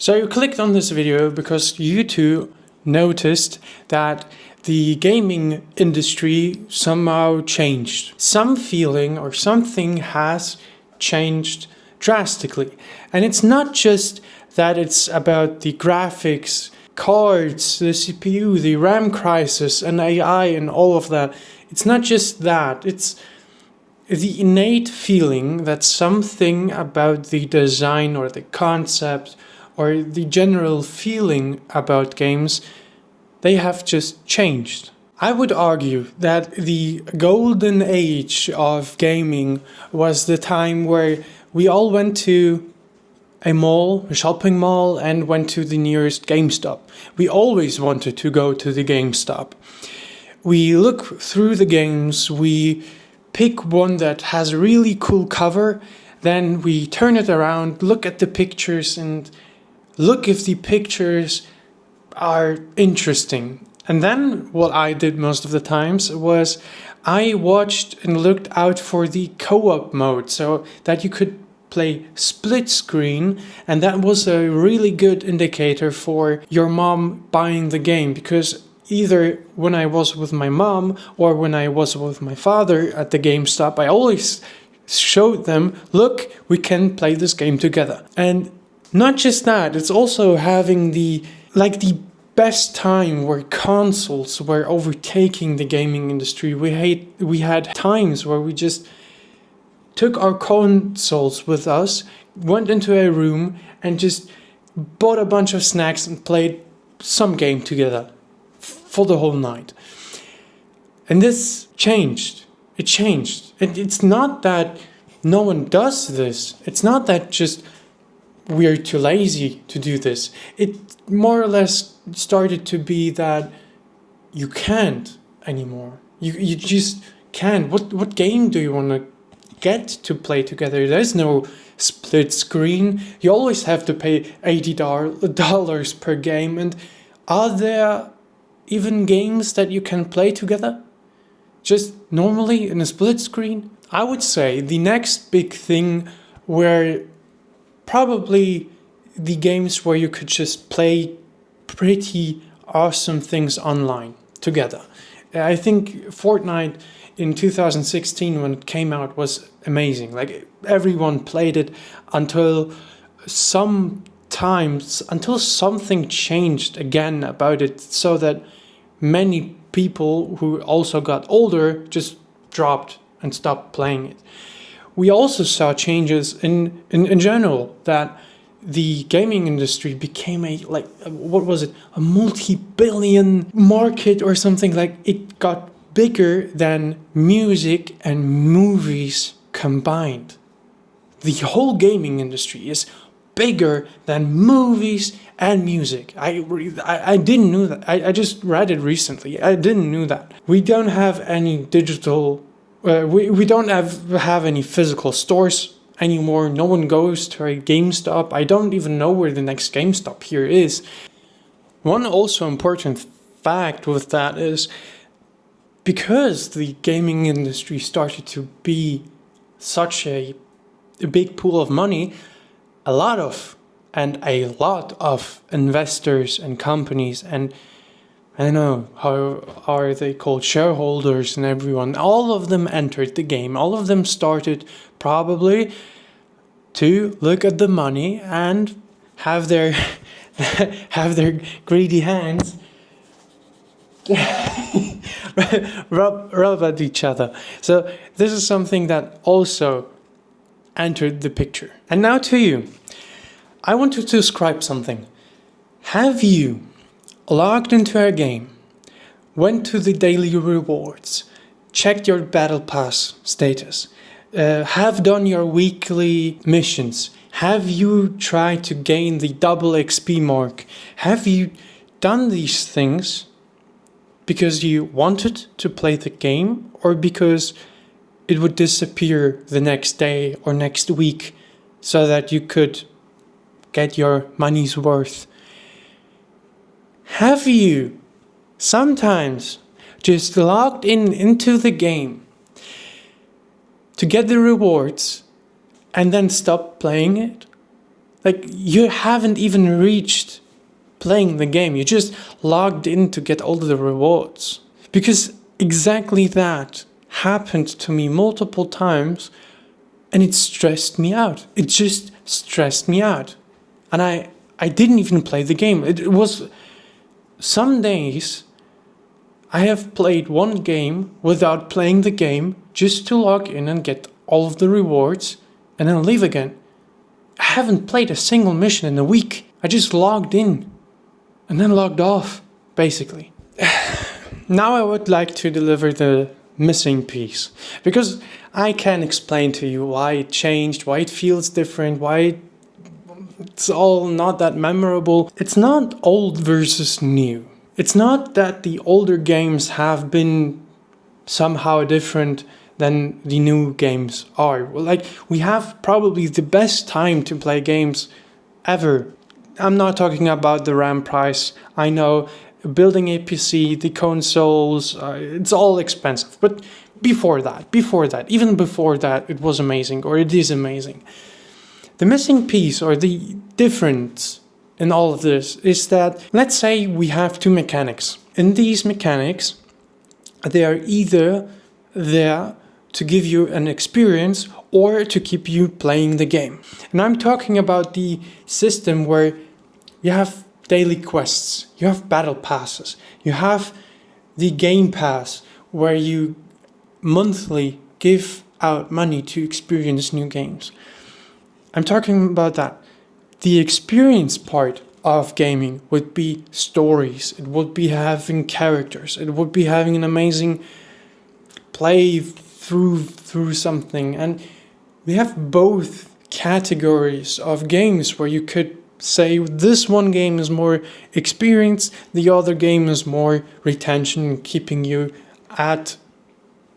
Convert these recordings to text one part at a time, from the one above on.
So you clicked on this video because you too noticed that the gaming industry somehow changed. Some feeling or something has changed drastically. And it's not just that it's about the graphics, cards, the CPU, the RAM crisis, and AI and all of that. It's not just that. It's the innate feeling that something about the design or the concept or the general feeling about games, they have just changed. I would argue that the golden age of gaming was the time where we all went to a mall, a shopping mall, and went to the nearest GameStop. We always wanted to go to the GameStop. We look through the games, we pick one that has a really cool cover, then we turn it around, look at the pictures, and look if the pictures are interesting. And then what I did most of the times was I watched and looked out for the co-op mode so that you could play split screen, and that was a really good indicator for your mom buying the game, because either when I was with my mom or when I was with my father at the GameStop, I always showed them, look, we can play this game together. And not just that, it's also having the best time where consoles were overtaking the gaming industry. We had times where we just took our consoles with us, went into a room and just bought a bunch of snacks and played some game together for the whole night. And this changed. It changed. It's not that no one does this. It's not that just we're too lazy to do this. It more or less started to be that you can't anymore. You just can't. What game do you want to get to play together? There's no split screen. You always have to pay $80 per game. And are there even games that you can play together just normally in a split screen? I would say the next big thing were probably the games where you could just play pretty awesome things online together. I think Fortnite in 2016 when it came out was amazing. Like, everyone played it until something changed again about it, so that many people who also got older just dropped and stopped playing it. We also saw changes in general, that the gaming industry became a multi-billion market or something. Like, it got bigger than music and movies combined. The whole gaming industry is bigger than movies and music. I didn't know that. I just read it recently. I didn't know that. We don't have any digital. We don't have any physical stores anymore. No one goes to a GameStop. I don't even know where the next GameStop here is. One also important fact with that is, because the gaming industry started to be such a big pool of money, a lot of investors and companies, and I don't know, how are they called, shareholders and everyone, all of them entered the game. All of them started probably to look at the money and have their have their greedy hands rub at each other. So this is something that also entered the picture. And now to you. I want to describe something. Have you logged into a game, went to the daily rewards, checked your battle pass status, have done your weekly missions? Have you tried to gain the double XP mark? Have you done these things because you wanted to play the game, or because it would disappear the next day or next week so that you could get your money's worth? Have you sometimes just logged into the game to get the rewards and then stop playing it? Like, you haven't even reached playing the game. You just logged in to get all the rewards. Because exactly that happened to me multiple times, and it stressed me out. It just stressed me out. And I didn't even play the game. It was some days I have played one game without playing the game just to log in and get all of the rewards and then leave again. I haven't played a single mission in a week. I just logged in and then logged off, basically. Now I would like to deliver the missing piece, because I can explain to you why it changed, why it feels different, why it's all not that memorable. It's not old versus new. It's not that the older games have been somehow different than the new games are. Like, we have probably the best time to play games ever. I'm not talking about the RAM price. I know building a PC, the consoles, it's all expensive. But before that, even before that, it was amazing, or it is amazing. The missing piece, or the difference in all of this, is that, let's say we have two mechanics. In these mechanics, they are either there to give you an experience or to keep you playing the game. And I'm talking about the system where you have daily quests, you have battle passes, you have the game pass where you monthly give out money to experience new games. I'm talking about that. The experience part of gaming would be stories, it would be having characters, it would be having an amazing play through something. And we have both categories of games where you could say this one game is more experience, the other game is more retention, keeping you at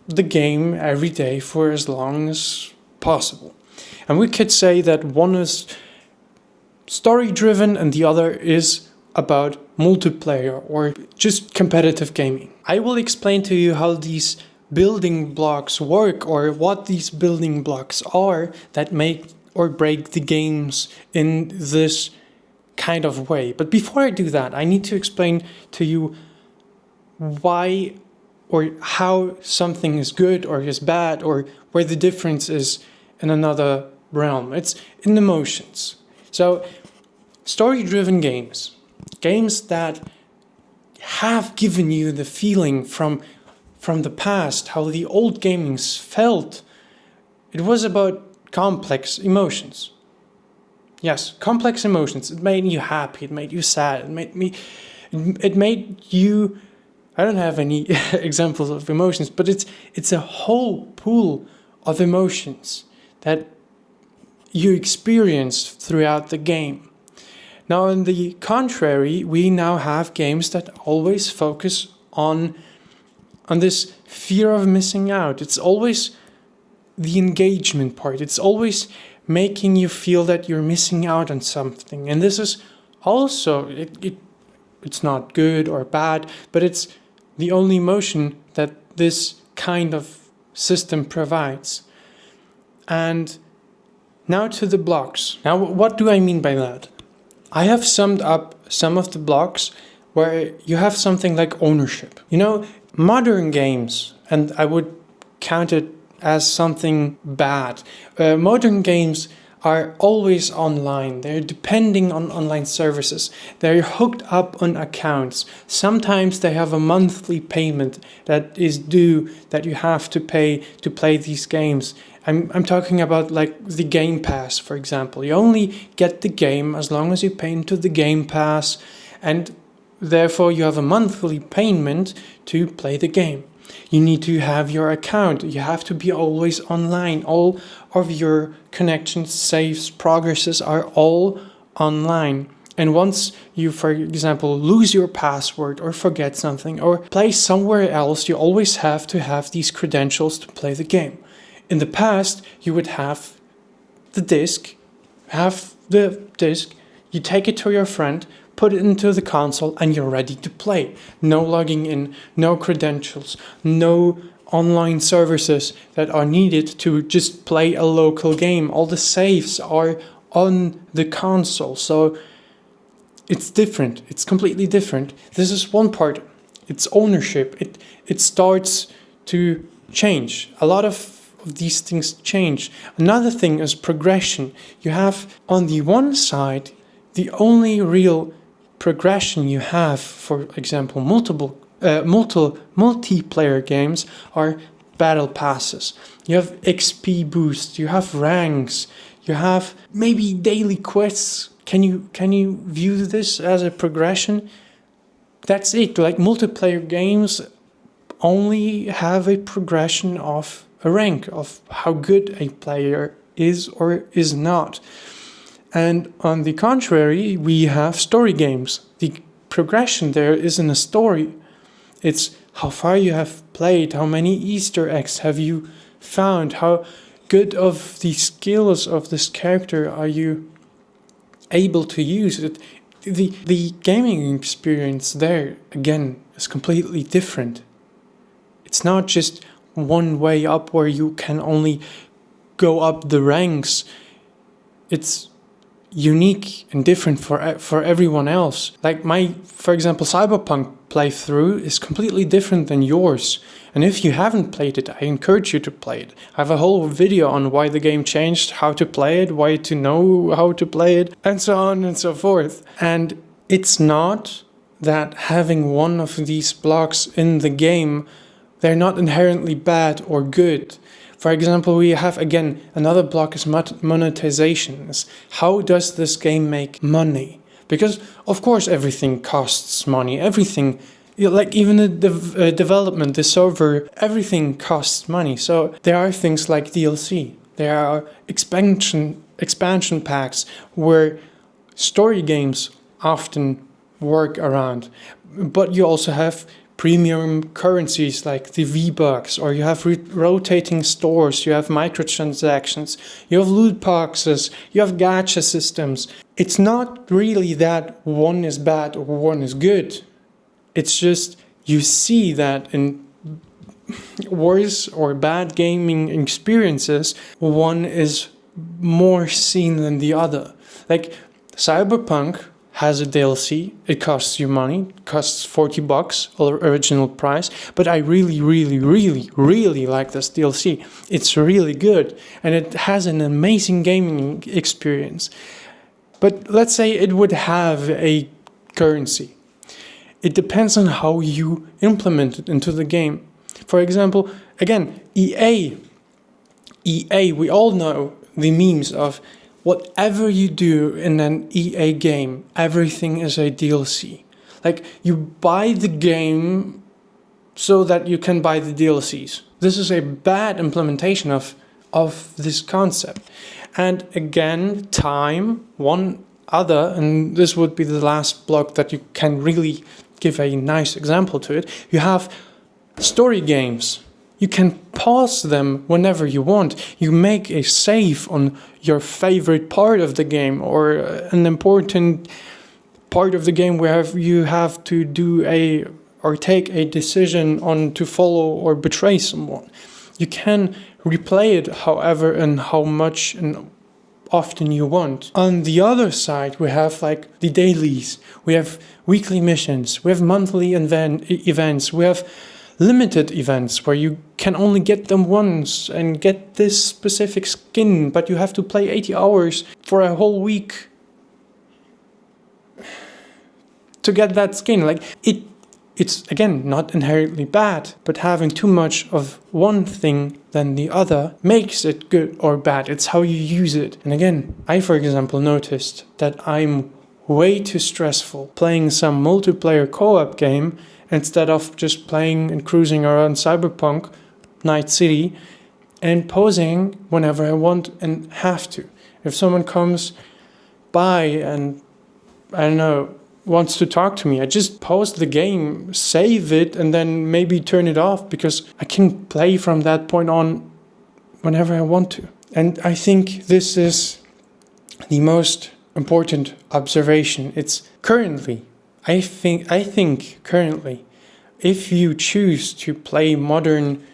the game every day for as long as possible. And we could say that one is story driven and the other is about multiplayer or just competitive gaming. I will explain to you how these building blocks work, or what these building blocks are that make or break the games in this kind of way. But before I do that, I need to explain to you why or how something is good or is bad, or where the difference is in another realm. It's in emotions. So, story-driven games, games that have given you the feeling from the past, how the old gamings felt. It was about complex emotions. Yes, complex emotions. It made you happy, it made you sad, it made you, I don't have any examples of emotions, but it's a whole pool of emotions that you experienced throughout the game. Now, on the contrary, we now have games that always focus on this fear of missing out. It's always the engagement part. It's always making you feel that you're missing out on something. And this is also, it's not good or bad, but it's the only emotion that this kind of system provides. And now to the blocks. Now, what do I mean by that? I have summed up some of the blocks where you have something like ownership. You know, modern games, and I would count it as something bad. Modern games are always online. They're depending on online services. They're hooked up on accounts. Sometimes they have a monthly payment that is due, that you have to pay to play these games. I'm talking about like the Game Pass, for example. You only get the game as long as you pay into the Game Pass, and therefore you have a monthly payment to play the game. You need to have your account. You have to be always online. All of your connections, saves, progresses are all online. And once you, for example, lose your password or forget something or play somewhere else, you always have to have these credentials to play the game. In the past, you would have the disc, you take it to your friend, put it into the console, and you're ready to play. No logging in, no credentials, no online services that are needed to just play a local game. All the saves are on the console. So it's different. It's completely different. This is one part. It's ownership. It starts to change. A lot of these things change. Another thing is progression. You have on the one side, the only real progression you have, for example, multiplayer games are battle passes. You have XP boost, you have ranks, you have maybe daily quests. Can you view this as a progression? That's it. Like multiplayer games only have a progression of a rank, of how good a player is or is not. And on the contrary, we have story games. The progression there isn't a story. It's how far you have played, how many Easter eggs have you found, how good of the skills of this character are you able to use. The gaming experience there, again, is completely different. It's not just one way up where you can only go up the ranks. It's unique and different for everyone else. Like my, for example, Cyberpunk playthrough is completely different than yours. And if you haven't played it, I encourage you to play it. I have a whole video on why the game changed, how to play it, why to know how to play it, and so on and so forth. And it's not that having one of these blocks in the game, they're not inherently bad or good. For example, we have, again, another block is monetization. How does this game make money? Because, of course, everything costs money. Everything, like even the development, the server, everything costs money. So there are things like DLC. There are expansion packs where story games often work around. But you also have premium currencies like the V-Bucks, or you have rotating stores, you have microtransactions, you have loot boxes, you have gacha systems. It's not really that one is bad or one is good. It's just you see that in worse or bad gaming experiences, one is more seen than the other. Like Cyberpunk has a DLC, it costs you money, it costs $40 or original price, but I really like this DLC. It's really good and it has an amazing gaming experience. But let's say it would have a currency. It depends on how you implement it into the game. For example, again, EA, we all know the memes of whatever you do in an EA game, everything is a DLC. Like, you buy the game so that you can buy the DLCs. This is a bad implementation of this concept. And again, one other, and this would be the last block that you can really give a nice example to it. You have story games. You can pause them whenever you want. You make a save on your favorite part of the game or an important part of the game where you have to do or take a decision on to follow or betray someone. You can replay it however and how much and often you want. On the other side, we have like the dailies. We have weekly missions. We have monthly events. We have limited events where you can only get them once and get this specific skin, but you have to play 80 hours for a whole week to get that skin. Like it's again not inherently bad, but having too much of one thing than the other makes it good or bad. It's how you use it. And again, I, for example, noticed that I'm way too stressful playing some multiplayer co-op game instead of just playing and cruising around Cyberpunk, Night City, and posing whenever I want and have to. If someone comes by and, I don't know, wants to talk to me, I just pause the game, save it, and then maybe turn it off because I can play from that point on whenever I want to. And I think this is the most important observation. It's currently, I think currently, if you choose to play modern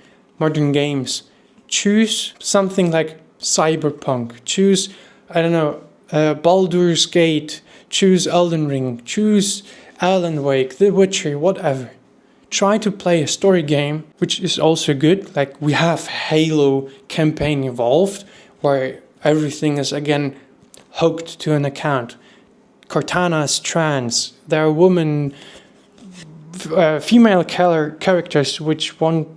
games, choose something like Cyberpunk. Choose, I don't know, Baldur's Gate, choose Elden Ring, choose Alan Wake, The Witcher, whatever. Try to play a story game, which is also good. Like we have Halo campaign involved, where everything is again hooked to an account. Cortana is trans. There are female characters which want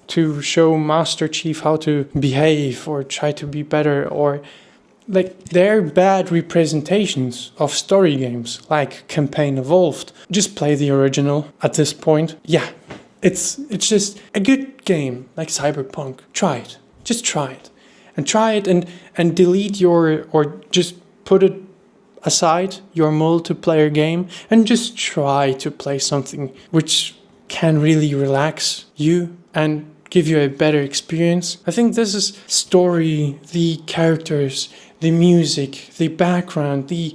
to show Master Chief how to behave or try to be better, or like they're bad representations of story games like Campaign Evolved. Just play the original at this point. Yeah, it's just a good game like Cyberpunk. Try it. Just try it. And try it and delete or just put it aside your multiplayer game and just try to play something which can really relax you and give you a better experience. I think this is story, the characters, the music, the background, the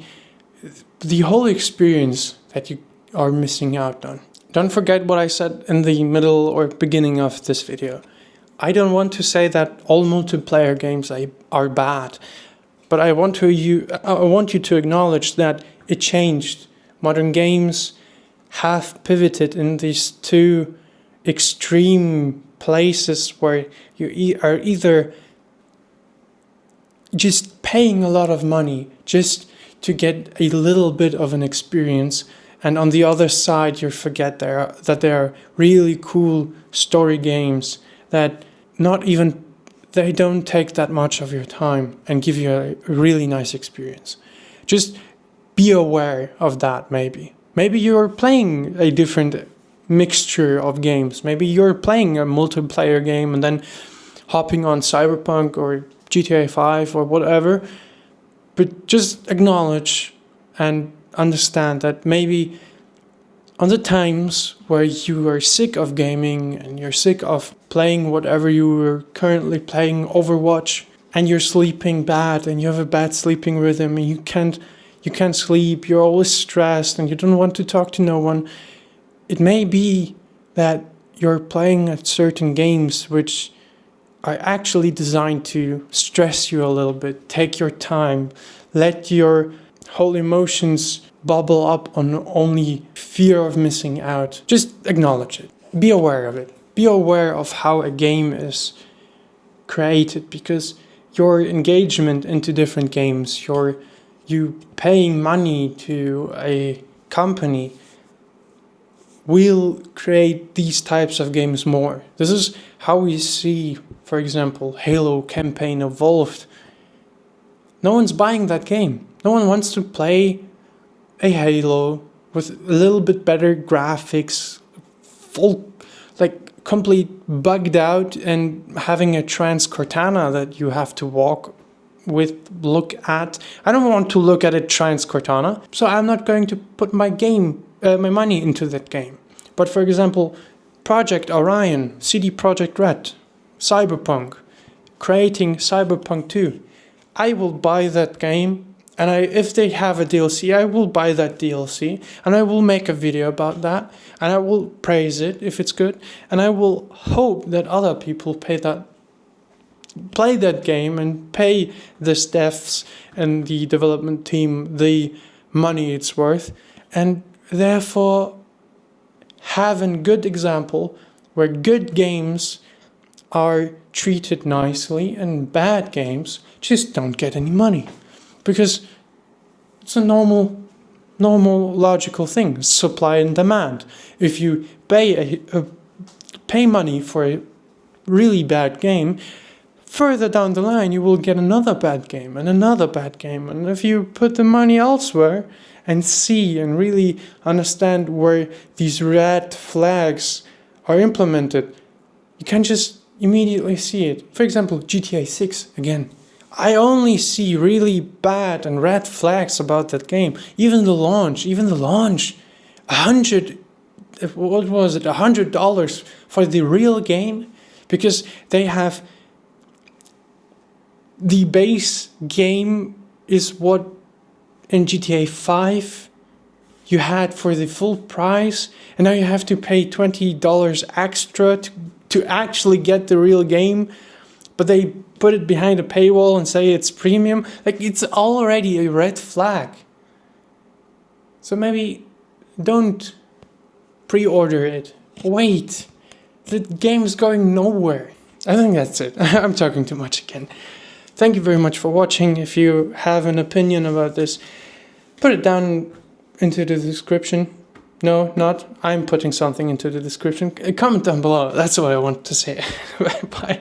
whole experience that you are missing out on. Don't forget what I said in the middle or beginning of this video. I don't want to say that all multiplayer games are bad, but I want you to acknowledge that it changed. Modern games have pivoted in these two extreme places where you are either just paying a lot of money just to get a little bit of an experience, and on the other side you forget that there are really cool story games that they don't take that much of your time and give you a really nice experience. Just be aware of that. Maybe you're playing a different mixture of games. Maybe you're playing a multiplayer game and then hopping on Cyberpunk or GTA 5 or whatever. But just acknowledge and understand that maybe on the times where you are sick of gaming and you're sick of playing whatever you are currently playing, Overwatch, and you're sleeping bad and you have a bad sleeping rhythm and you can't sleep, you're always stressed and you don't want to talk to no one, it may be that you're playing at certain games which are actually designed to stress you a little bit. Take your time, let your whole emotions bubble up on only fear of missing out. Just acknowledge it. Be aware of it. Be aware of how a game is created, because your engagement into different games, you paying money to a company will create these types of games more. This is how we see, for example, Halo Campaign Evolved. No one's buying that game. No one wants to play a Halo with a little bit better graphics, full, like complete bugged out, and having a trans Cortana that you have to look at. I don't want to look at a trans Cortana, so I'm not going to put my money into that game. But for example, Project Orion, CD Projekt Red, Cyberpunk, creating Cyberpunk 2. I will buy that game, and if they have a DLC, I will buy that DLC, and I will make a video about that, and I will praise it if it's good, and I will hope that other people play that game and pay the devs and the development team the money it's worth, and therefore have a good example where good games are treated nicely and bad games just don't get any money. Because it's a normal logical thing, supply and demand. If you pay money for a really bad game, further down the line you will get another bad game and another bad game. And if you put the money elsewhere and see and really understand where these red flags are implemented, you can just immediately see it. For example, GTA 6 again. I only see really bad and red flags about that game. Even the launch, $100 for the real game, because they have the base game is what in GTA 5 you had for the full price, and now you have to pay $20 extra to actually get the real game. But they put it behind a paywall and say it's premium, like it's already a red flag. So maybe don't pre-order it. Wait. The game is going nowhere. I think that's it. I'm talking too much again. Thank you very much for watching. If you have an opinion about this, put it down into the description. No, not. I'm putting something into the description. Comment down below. That's what I want to say. Bye.